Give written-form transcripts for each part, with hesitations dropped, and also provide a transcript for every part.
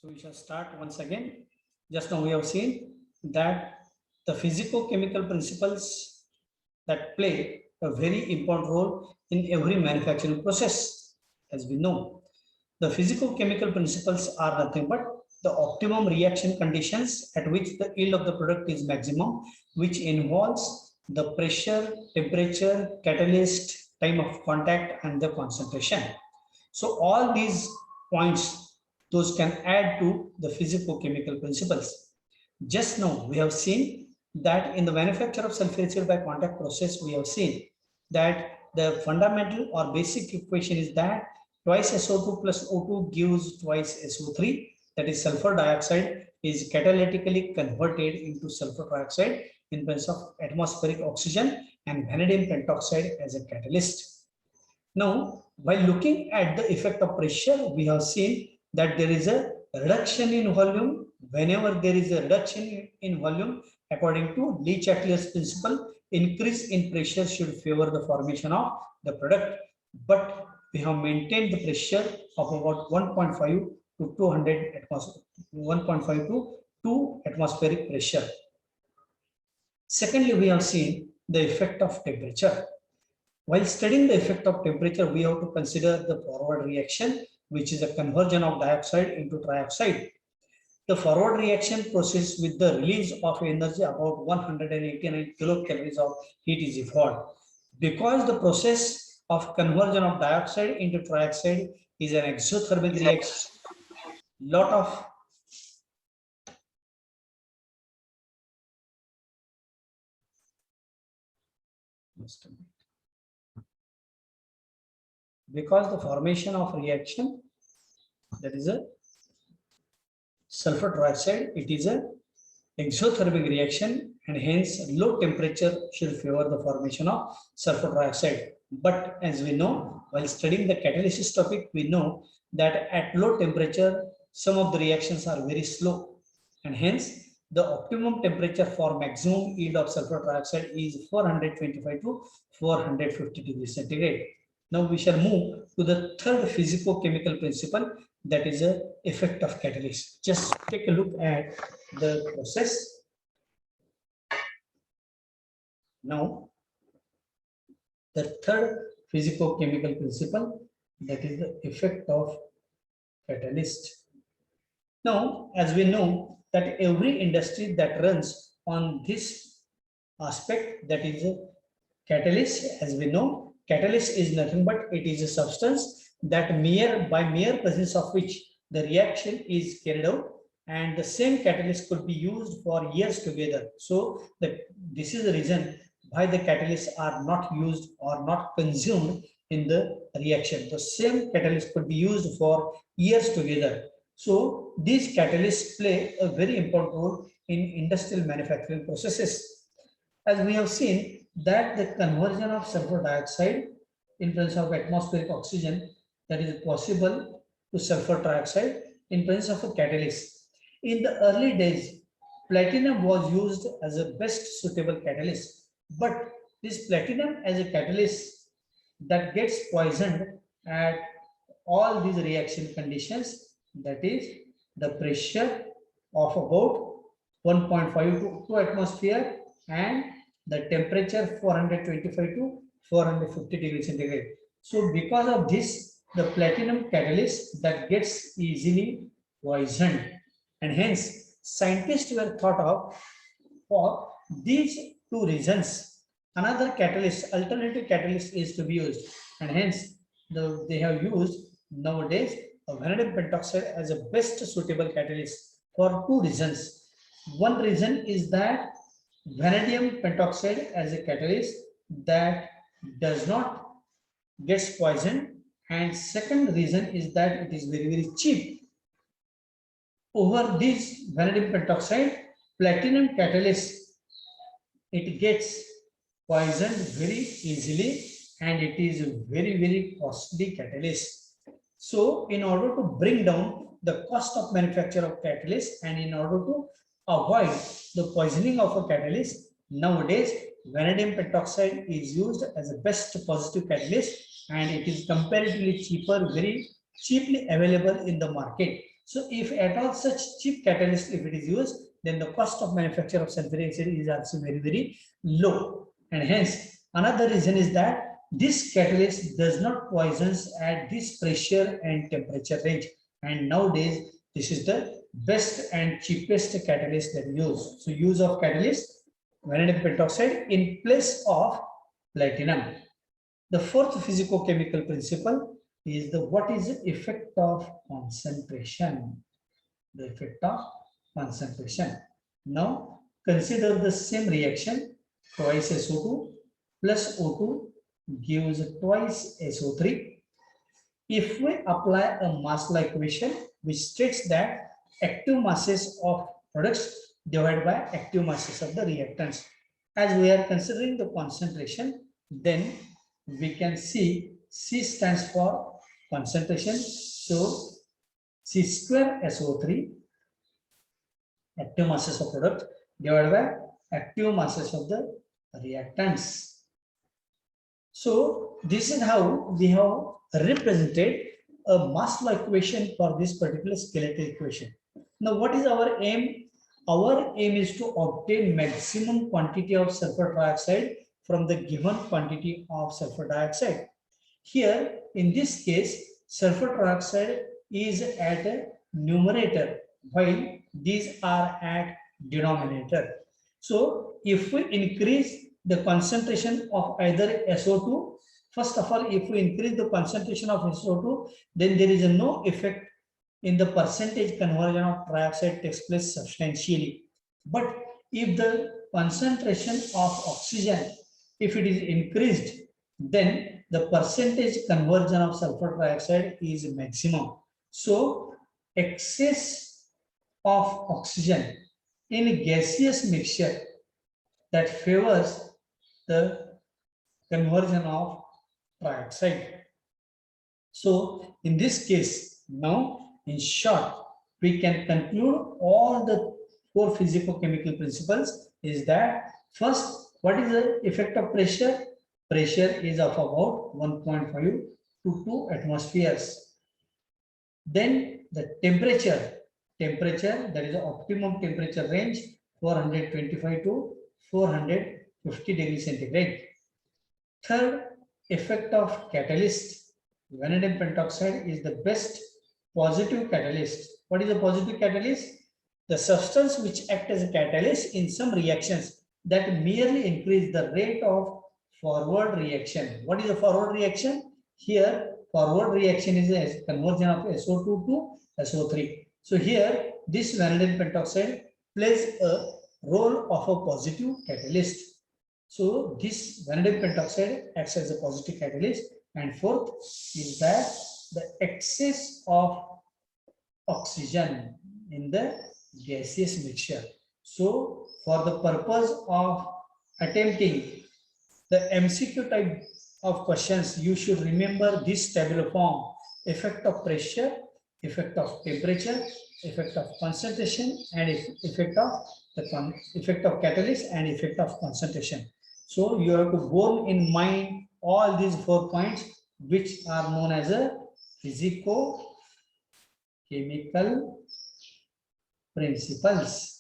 So we shall start once again. Just now we have seen that the physico-chemical principles that play a very important role in every manufacturing process. As we know, the physico-chemical principles are nothing but the optimum reaction conditions at which the yield of the product is maximum, which involves the pressure, temperature, catalyst, time of contact, and the concentration. So all these points, those can add to the physico-chemical principles. Just now we have seen that in the manufacture of sulfuric acid by contact process, we have seen that the fundamental or basic equation is that twice SO2 plus O2 gives twice SO3, that is sulfur dioxide is catalytically converted into sulfur dioxide in presence of atmospheric oxygen and vanadium pentoxide as a catalyst. Now, by looking at the effect of pressure, we have seen that there is a reduction in volume. Whenever there is a reduction in volume, according to Le-Chatelier's principle, increase in pressure should favor the formation of the product. But we have maintained the pressure of about 1.5 to 200 atmosphere, 1.5 to 2 atmospheric pressure. Secondly, we have seen the effect of temperature. While studying the effect of temperature, we have to consider the forward reaction, which is a conversion of dioxide into trioxide. The forward reaction process with the release of energy about 189 kilocalories of heat is evolved. Because the process of conversion of dioxide into trioxide is an exothermic reaction, lot of because the formation of reaction, that is a sulfur trioxide, it is a exothermic reaction and hence low temperature should favor the formation of sulfur trioxide. But as we know, while studying the catalysis topic, we know that at low temperature, some of the reactions are very slow and hence the optimum temperature for maximum yield of sulfur trioxide is 425 to 450 degrees centigrade. Now we shall move to the third physico-chemical principle, that is a effect of catalyst. Just take a look at the process. Now, the third physico-chemical principle, that is the effect of catalyst. Now, as we know that every industry that runs on this aspect, that is a catalyst, as we know, catalyst is nothing but it is a substance that by mere presence of which the reaction is carried out, and the same catalyst could be used for years together. So this is the reason why the catalysts are not used or not consumed in the reaction. The same catalyst could be used for years together. So these catalysts play a very important role in industrial manufacturing processes. As we have seen that the conversion of sulfur dioxide in presence of atmospheric oxygen, that is possible to sulfur trioxide in presence of a catalyst. In the early days, platinum was used as a best suitable catalyst, but this platinum as a catalyst that gets poisoned at all these reaction conditions, that is the pressure of about 1.5 to 2 atmosphere and the temperature 425 to 450 degrees centigrade. So because of this, the platinum catalyst that gets easily poisoned, and hence scientists were thought of for these two reasons. Another catalyst, alternative catalyst is to be used, and hence they have used nowadays vanadium pentoxide as a best suitable catalyst for two reasons. One reason is that vanadium pentoxide as a catalyst that does not get poisoned, and second reason is that it is very cheap. Over this vanadium pentoxide, platinum catalyst, it gets poisoned very easily and it is a very costly catalyst. So in order to bring down the cost of manufacture of catalyst and in order to avoid the poisoning of a catalyst, nowadays vanadium pentoxide is used as a best positive catalyst and it is comparatively cheaper, very cheaply available in the market. So if at all such cheap catalyst, if it is used, then the cost of manufacture of sulfuric acid is also very, very low. And hence, another reason is that this catalyst does not poisons at this pressure and temperature range. And nowadays, this is the best and cheapest catalyst that we use. So use of catalyst, vanadium pentoxide in place of platinum. The fourth physicochemical principle is the what is the effect of concentration. The effect of concentration. Now consider the same reaction, twice SO2 plus O2 gives twice SO3. If we apply a mass law equation which states that active masses of products divided by active masses of the reactants, as we are considering the concentration, then we can see C stands for concentration. So C square SO3 active masses of product divided by active masses of the reactants. So this is how we have represented a mass law equation for this particular skeletal equation. Now what is our aim? Our aim is to obtain maximum quantity of sulfur trioxide from the given quantity of sulfur dioxide. Here in this case, sulfur trioxide is at a numerator while these are at denominator. So if we increase the concentration of either SO2, first of all, if we increase the concentration of SO2, then there is no effect in the percentage conversion of trioxide takes place substantially. But if the concentration of oxygen, if it is increased, then the percentage conversion of sulfur trioxide is maximum. So excess of oxygen in a gaseous mixture that favors the conversion of trioxide. So in this case, now in short, we can conclude all the four physicochemical principles is that first, what is the effect of pressure? Pressure is of about 1.5 to 2 atmospheres. Then the temperature that is the optimum temperature range 425 to 450 degrees centigrade. Third, effect of catalyst. Vanadium pentoxide is the best positive catalyst. What is a positive catalyst? The substance which acts as a catalyst in some reactions that merely increase the rate of forward reaction. What is a forward reaction? Here, forward reaction is a conversion of SO2 to SO3. So here, this vanadium pentoxide plays a role of a positive catalyst. So this vanadium pentoxide acts as a positive catalyst. And fourth is that the excess of oxygen in the gaseous mixture. So for the purpose of attempting the MCQ type of questions, you should remember this tabular form: effect of pressure, effect of temperature, effect of concentration, and effect of catalyst and effect of concentration. So you have to bear in mind all these 4 points, which are known as a physico-chemical principles.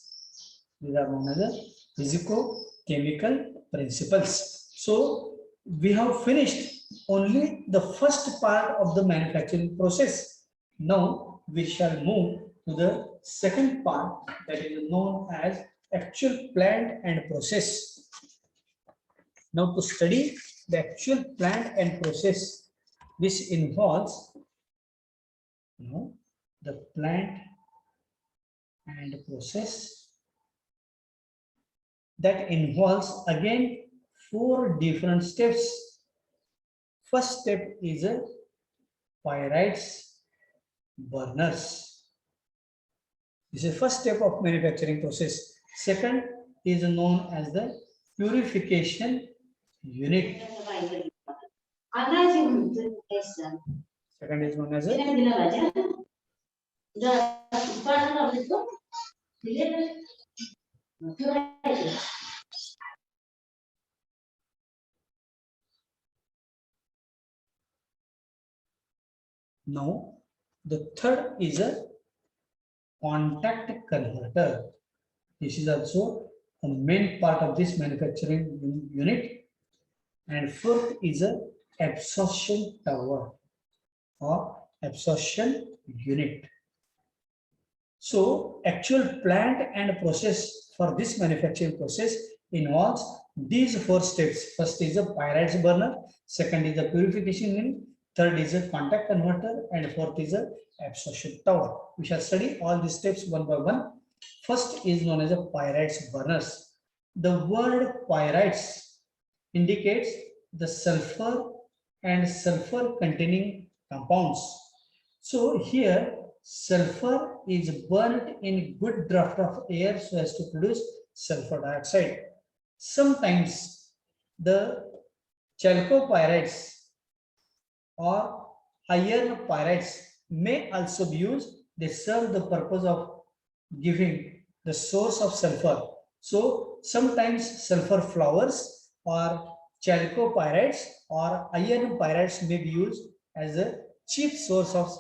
These are known as a physico-chemical principles. So we have finished only the first part of the manufacturing process. Now we shall move to the second part, that is known as actual plant and process. Now to study the actual plant and process, which involves the plant and process, that involves again 4 different steps. First step is a pyrites burners. This is the first step of manufacturing process. Second is known as the purification unit. Second is known as a now the third is a contact converter. This is also a main part of this manufacturing unit. And fourth is a absorption tower or absorption unit. So actual plant and process for this manufacturing process involves these four steps. First is a pyrites burner, second is a purification unit, third is a contact converter, and fourth is a absorption tower. We shall study all these steps one by one. First is known as a pyrites burners. The word pyrites indicates the sulfur and sulfur containing compounds. So here sulfur is burnt in good draft of air so as to produce sulfur dioxide. Sometimes the chalcopyrites or iron pyrites may also be used. They serve the purpose of giving the source of sulfur. So sometimes sulfur flowers or chalcopyrites or iron pyrites may be used as a chief source of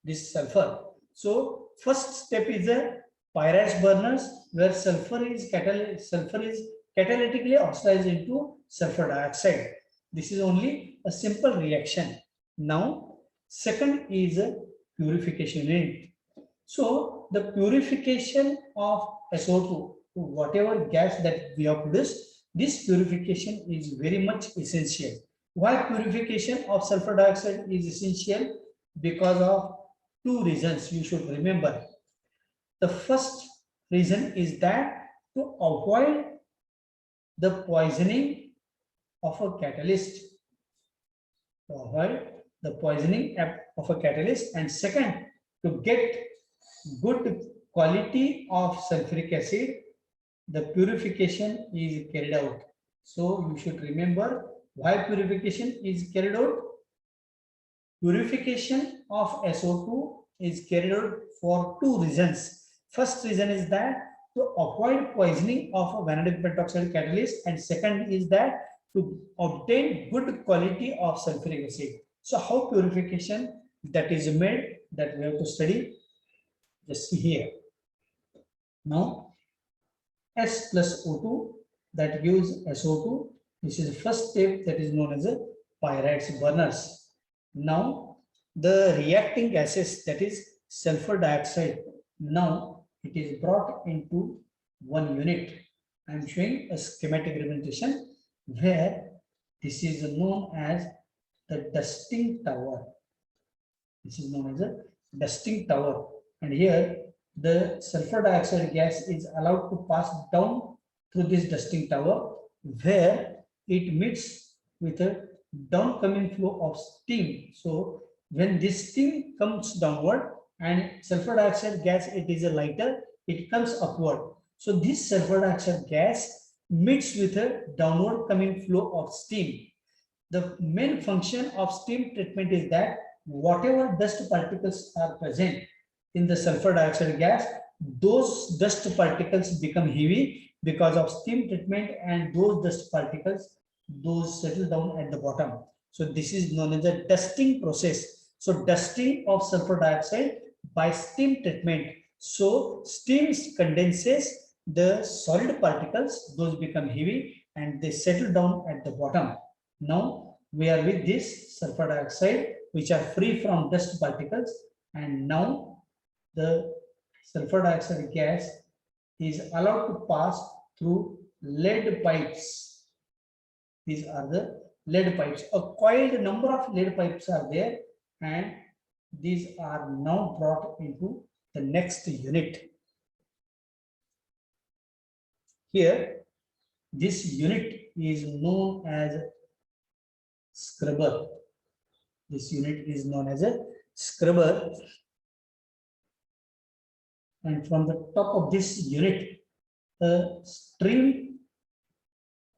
this sulfur. So first step is a pyrites burners, where sulfur is catalytically oxidized into sulfur dioxide. This is only a simple reaction. Now second is a purification unit. So the purification of SO2, whatever gas that we have produced, this purification is very much essential. Why purification of sulfur dioxide is essential? Because of two reasons you should remember. The first reason is that to avoid the poisoning of a catalyst. To avoid the poisoning of a catalyst, and second, to get good quality of sulfuric acid, the purification is carried out. So you should remember why purification is carried out. Purification of SO2 is carried out for two reasons. First reason is that to avoid poisoning of vanadium pentoxide catalyst, and second is that to obtain good quality of sulfuric acid. So how purification that is made, that we have to study. Just see here. Now S plus O2 that gives SO2. This is the first step, that is known as a pyrites burners. Now the reacting gases, that is sulfur dioxide, now it is brought into one unit. I am showing a schematic representation where this is known as the dusting tower. This is known as a dusting tower, and here the sulfur dioxide gas is allowed to pass down through this dusting tower, where it meets with a downcoming flow of steam. So when this steam comes downward and sulfur dioxide gas, it is a lighter, it comes upward. So this sulfur dioxide gas meets with a downward coming flow of steam. The main function of steam treatment is that whatever dust particles are present in the sulfur dioxide gas, those dust particles become heavy because of steam treatment, and those dust particles, those settle down at the bottom. So this is known as a dusting process. So dusting of sulfur dioxide by steam treatment. So steam condenses the solid particles, those become heavy and they settle down at the bottom. Now we are with this sulfur dioxide which are free from dust particles, and now the sulfur dioxide gas is allowed to pass through lead pipes. These are the lead pipes. A coiled number of lead pipes are there, and these are now brought into the next unit. Here, this unit is known as scrubber. This unit is known as a scrubber. And from the top of this unit, a stream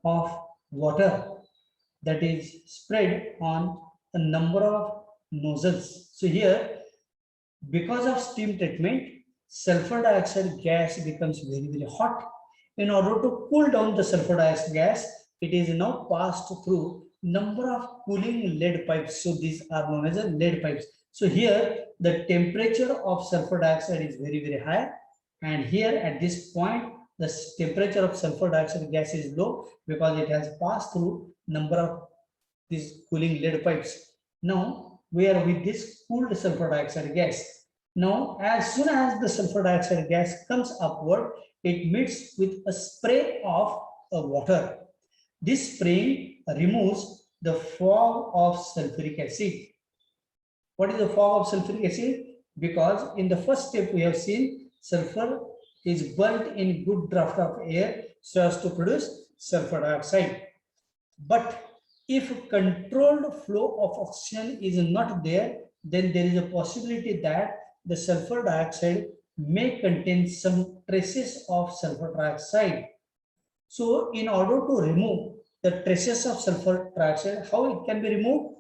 of water that is spread on a number of nozzles. So here, because of steam treatment, sulfur dioxide gas becomes very, very hot. In order to cool down the sulfur dioxide gas, it is now passed through number of cooling lead pipes. So these are known as lead pipes. So here the temperature of sulfur dioxide is very high, and here at this point the temperature of sulfur dioxide gas is low because it has passed through number of these cooling lead pipes. Now we are with this cooled sulfur dioxide gas. Now as soon as the sulfur dioxide gas comes upward, it meets with a spray of water. This spraying removes the fog of sulfuric acid. What is the fog of sulfuric acid? Because in the first step we have seen sulfur is burnt in good draft of air so as to produce sulfur dioxide. But if controlled flow of oxygen is not there, then there is a possibility that the sulfur dioxide may contain some traces of sulfur dioxide. So in order to remove the traces of sulfur dioxide, how it can be removed?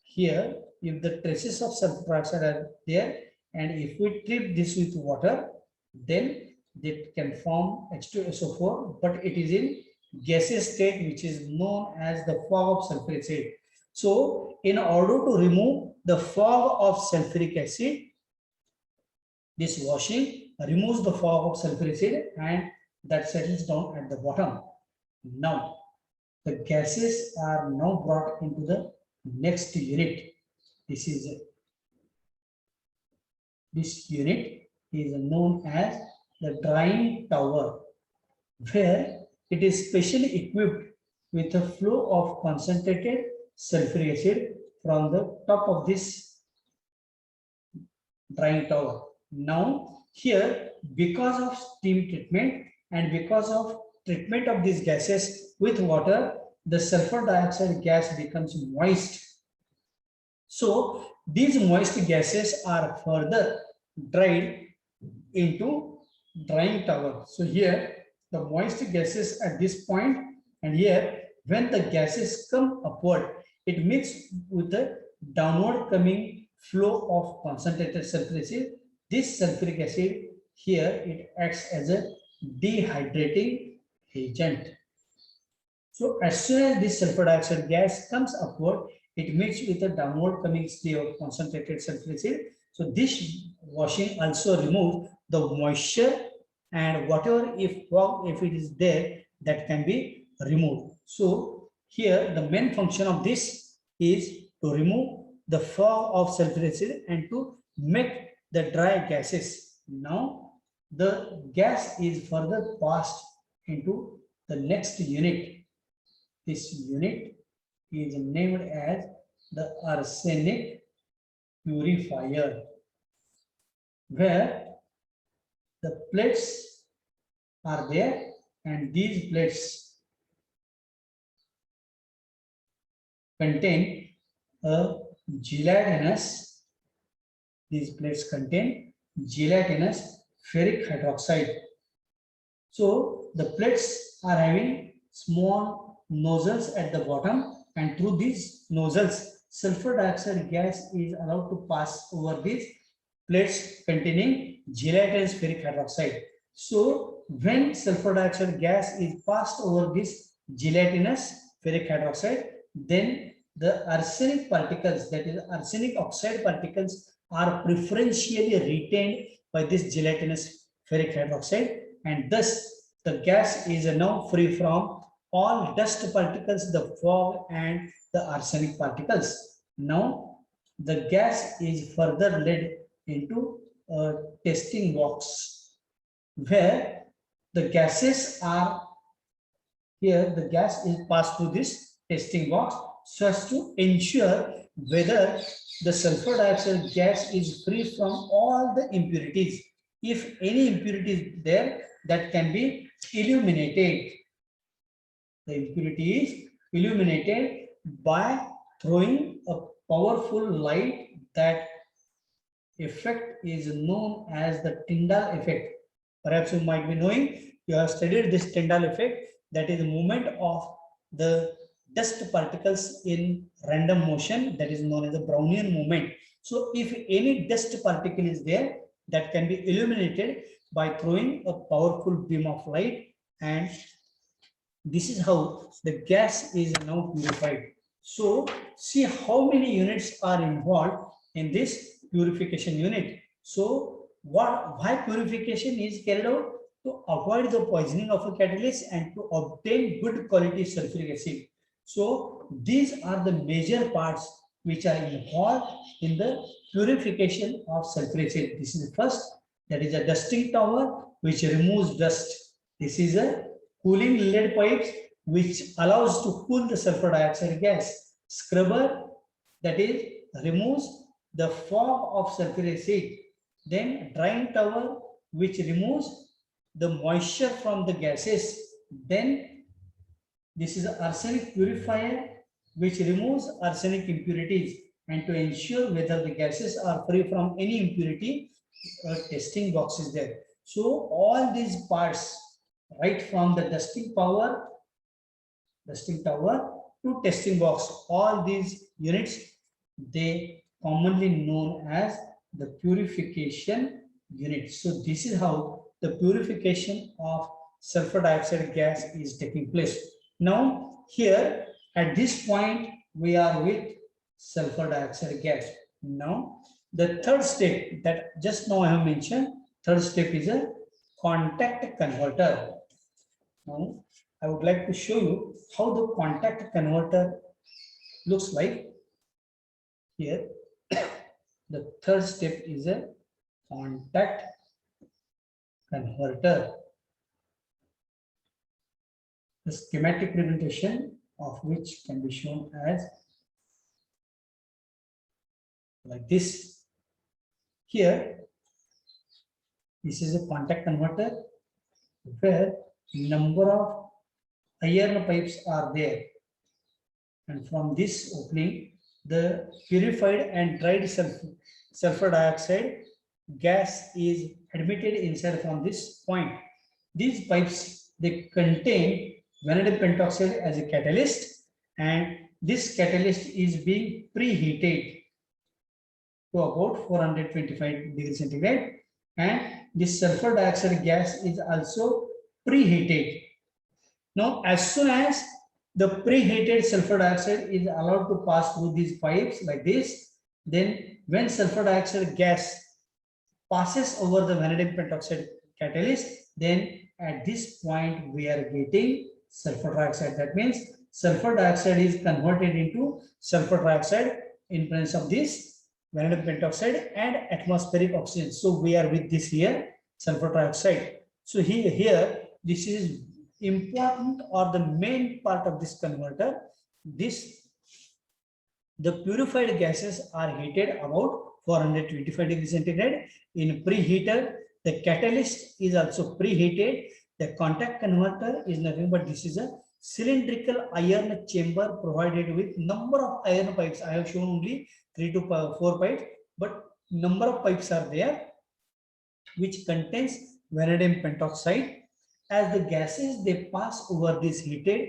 Here, if the traces of sulfur dioxide are there, and if we treat this with water, then it can form H2SO4, but it is in gaseous state, which is known as the fog of sulfuric acid. So in order to remove the fog of sulfuric acid, this washing removes the fog of sulfuric acid and that settles down at the bottom. Now, the gases are now brought into the next unit. This unit is known as the drying tower, where it is specially equipped with a flow of concentrated sulfuric acid from the top of this drying tower. Now here, because of steam treatment and because of treatment of these gases with water, the sulfur dioxide gas becomes moist. So these moist gases are further dried into drying tower. So here the moist gases at this point, and here when the gases come upward, it mixes with the downward coming flow of concentrated sulfuric acid. This sulfuric acid here, it acts as a dehydrating agent. So as soon as this sulfur dioxide gas comes upward, it meets with a downward coming stream of concentrated sulfuric acid. So this washing also removes the moisture, and whatever if fog, if it is there, that can be removed. So here the main function of this is to remove the fog of sulfuric acid and to make the dry gases. Now the gas is further passed into the next unit. This unit is named as the arsenic purifier, where the plates are there, and these plates contain a gelatinous, gelatinous ferric hydroxide. So the plates are having small nozzles at the bottom, and through these nozzles sulfur dioxide gas is allowed to pass over these plates containing gelatinous ferric hydroxide. So when sulfur dioxide gas is passed over this gelatinous ferric hydroxide, then the arsenic particles, that is arsenic oxide particles, are preferentially retained by this gelatinous ferric hydroxide, and thus the gas is now free from all dust particles, the fog and the arsenic particles. Now the gas is further led into a testing box, where the gases are here. The gas is passed through this testing box so as to ensure whether the sulfur dioxide gas is free from all the impurities. If any impurity is there, that can be eliminated. The impurity is illuminated by throwing a powerful light. That effect is known as the Tyndall effect. Perhaps you might be knowing, you have studied this Tyndall effect, that is the movement of the dust particles in random motion, that is known as the Brownian movement. So if any dust particle is there, that can be illuminated by throwing a powerful beam of light, and this is how the gas is now purified. So see how many units are involved in this purification unit. So why purification is carried out? To avoid the poisoning of a catalyst and to obtain good quality sulfuric acid. So these are the major parts which are involved in the purification of sulfuric acid. This is the first, that is a dusting tower which removes dust. This is a cooling lead pipes which allows to cool the sulfur dioxide gas. Scrubber, that is removes the fog of sulfuric acid. Then drying tower which removes the moisture from the gases. Then this is arsenic purifier which removes arsenic impurities, and to ensure whether the gases are free from any impurity, a testing box is there. So all these parts, right from the dusting tower to testing box, all these units, they commonly known as the purification unit. So this is how the purification of sulfur dioxide gas is taking place. Now here at this point we are with sulfur dioxide gas. Now the third step that just now I have mentioned, third step is a contact converter. Now I would like to show you how the contact converter looks like. Here the third step is a contact converter. The schematic representation of which can be shown as like this. Here, this is a contact converter where number of iron pipes are there, and from this opening the purified and dried sulfur dioxide gas is admitted inside from this point. These pipes, they contain vanadium pentoxide as a catalyst, and this catalyst is being preheated to about 425 degrees centigrade, and this sulfur dioxide gas is also preheated. Now as soon as the preheated sulfur dioxide is allowed to pass through these pipes like this, then when sulfur dioxide gas passes over the vanadium pentoxide catalyst, then at this point we are getting sulfur dioxide. That means sulfur dioxide is converted into sulfur dioxide in presence of this vanadium pentoxide and atmospheric oxygen. So we are with this here sulfur dioxide. So here this is important or the main part of this converter. The purified gases are heated about 425 degrees centigrade. In preheater, the catalyst is also preheated. The contact converter is nothing but this is a cylindrical iron chamber provided with number of iron pipes. I have shown only 3 to 4 pipes, but number of pipes are there which contains vanadium pentoxide. As the gases they pass over this heated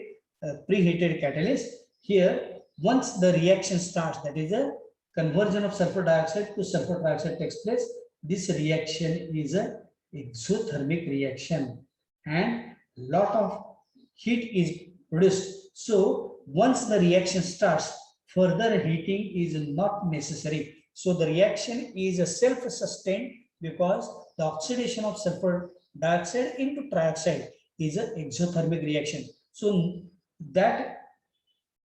preheated catalyst, here once the reaction starts, that is a conversion of sulfur dioxide to sulfur dioxide takes place. This reaction is a exothermic reaction and lot of heat is produced. So once the reaction starts, further heating is not necessary. So the reaction is a self-sustained because the oxidation of sulfur dioxide into trioxide is an exothermic reaction. So that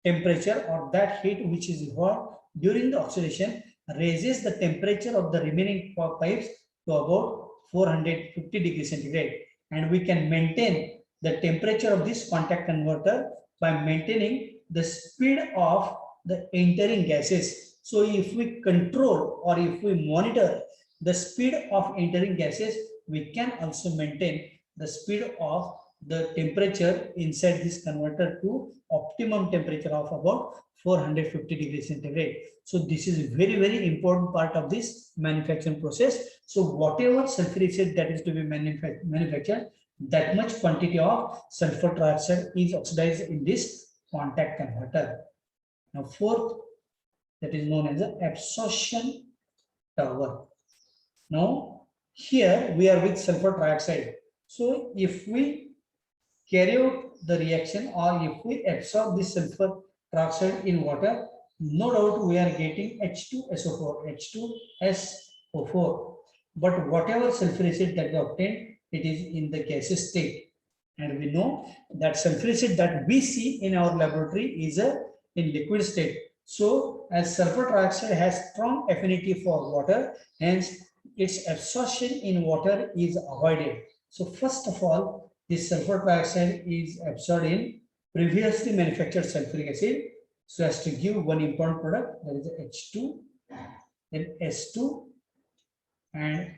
temperature or that heat which is evolved during the oxidation raises the temperature of the remaining pipes to about 450 degrees centigrade, and we can maintain the temperature of this contact converter by maintaining the speed of the entering gases. So if we control or if we monitor the speed of entering gases, we can also maintain the speed of the temperature inside this converter to optimum temperature of about 450 degrees centigrade. So this is very, very important part of this manufacturing process. So whatever sulfuric acid that is to be manufactured, that much quantity of sulfur trioxide is oxidized in this contact converter. Now fourth, that is known as the absorption tower. Now here we are with sulfur trioxide. So if we carry out the reaction or if we absorb this sulfur trioxide in water, no doubt we are getting H2SO4, H2SO4. But whatever sulfuric acid that we obtained, it is in the gaseous state. And we know that sulfuric acid that we see in our laboratory is in liquid state. So as sulfur trioxide has strong affinity for water, hence its absorption in water is avoided. So first of all, this sulfur trioxide is absorbed in previously manufactured sulfuric acid so as to give one important product, that is H2, then S2, and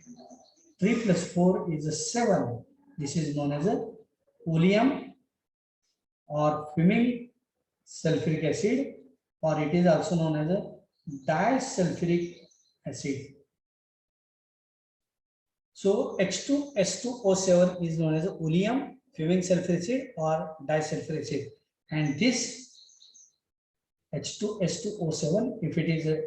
3 plus 4 is a 7. This is known as a oleum or fuming sulfuric acid, or it is also known as a disulfuric acid. So H2S2O7 is known as a oleum fuming sulfuric acid or disulfuric acid, and this H2S2O7, if it is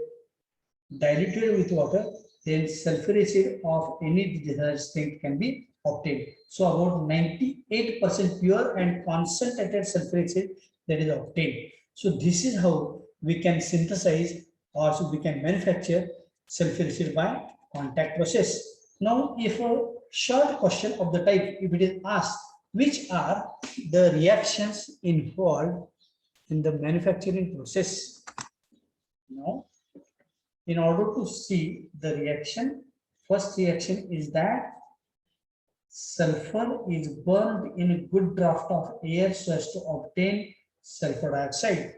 diluted with water, then sulfuric acid of any desired strength can be obtained. So about 98% pure and concentrated sulfuric acid that is obtained. So this is how we can synthesize or so we can manufacture sulfuric acid by contact process. Now, if a short question of the type, if it is asked, which are the reactions involved in the manufacturing process? Now, in order to see the reaction, first reaction is that sulfur is burned in a good draft of air so as to obtain sulfur dioxide.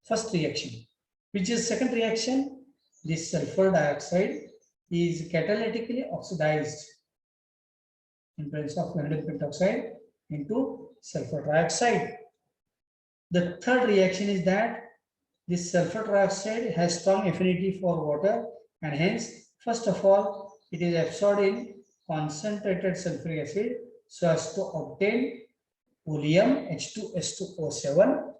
First reaction. Which is second reaction? This sulfur dioxide is catalytically oxidized in presence of vanadium pentoxide into sulfur dioxide. The third reaction is that this sulfur dioxide has strong affinity for water, and hence, first of all, it is absorbed in concentrated sulfuric acid so as to obtain oleum H2S2O7.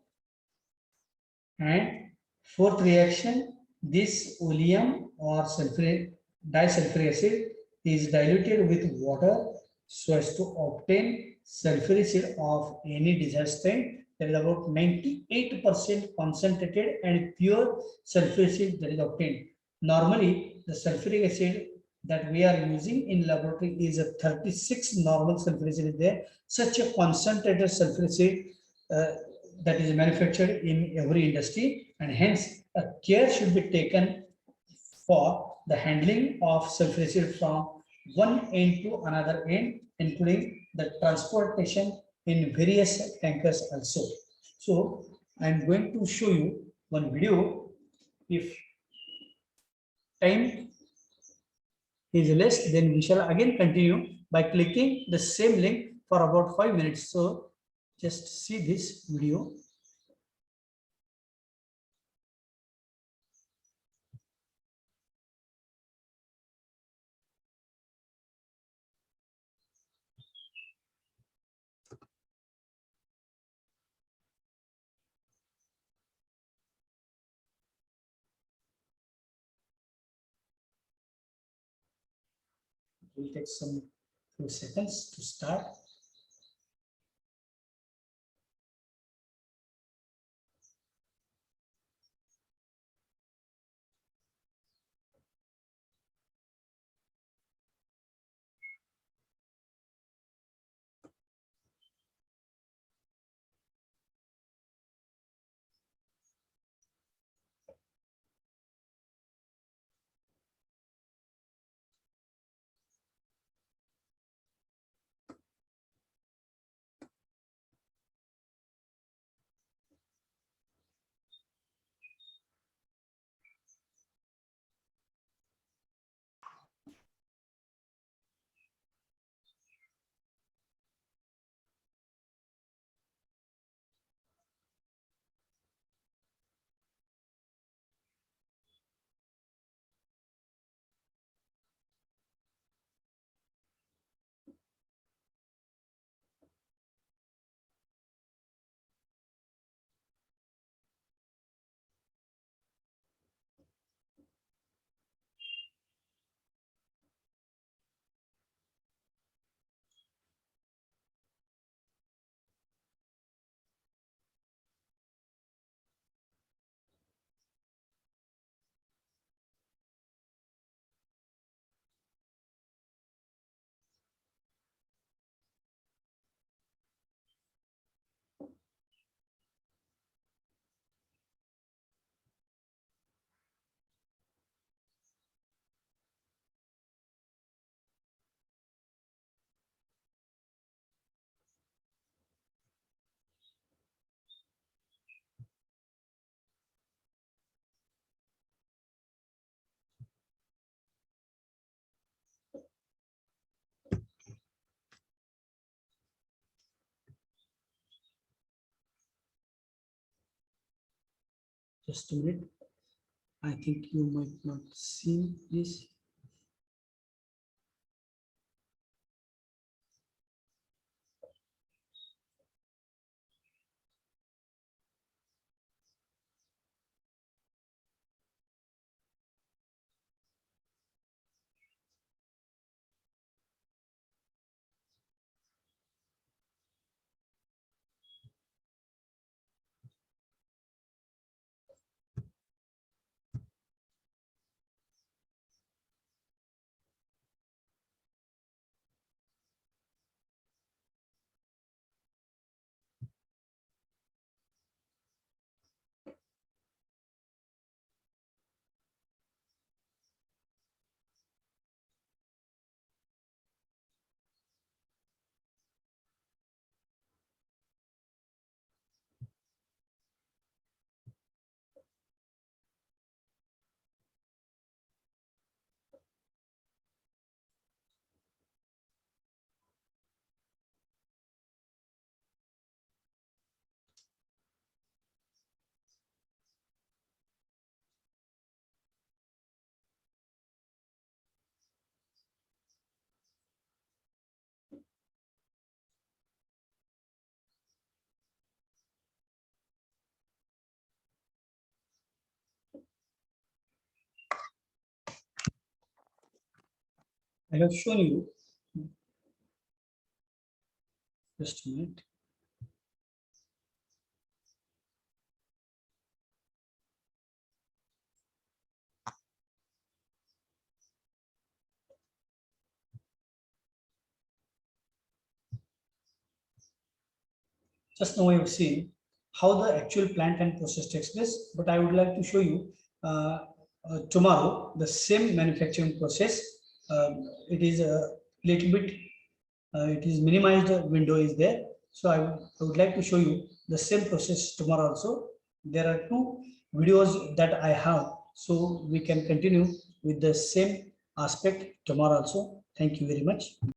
And fourth reaction, this oleum or disulfuric acid is diluted with water so as to obtain sulfuric acid of any desired strength. That is about 98% concentrated and pure sulfuric acid that is obtained. Normally, the sulfuric acid that we are using in laboratory is a 36 normal sulfuric acid is there. Such a concentrated sulfuric acid that is manufactured in every industry, and hence a care should be taken for the handling of sulfuric acid from one end to another end, including the transportation in various tankers also. So I'm going to show you one video. If time is less, then we shall again continue by clicking the same link for about 5 minutes. So just see this video. It will take some few seconds to start. Just a minute. I think you might not see this. I have shown you. Just a minute. Just now you've seen how the actual plant and process takes place, but I would like to show you tomorrow the same manufacturing process. It is a little bit, it is minimized window is there. So I would like to show you the same process tomorrow also. There are two videos that I have, so we can continue with the same aspect tomorrow also. Thank you very much.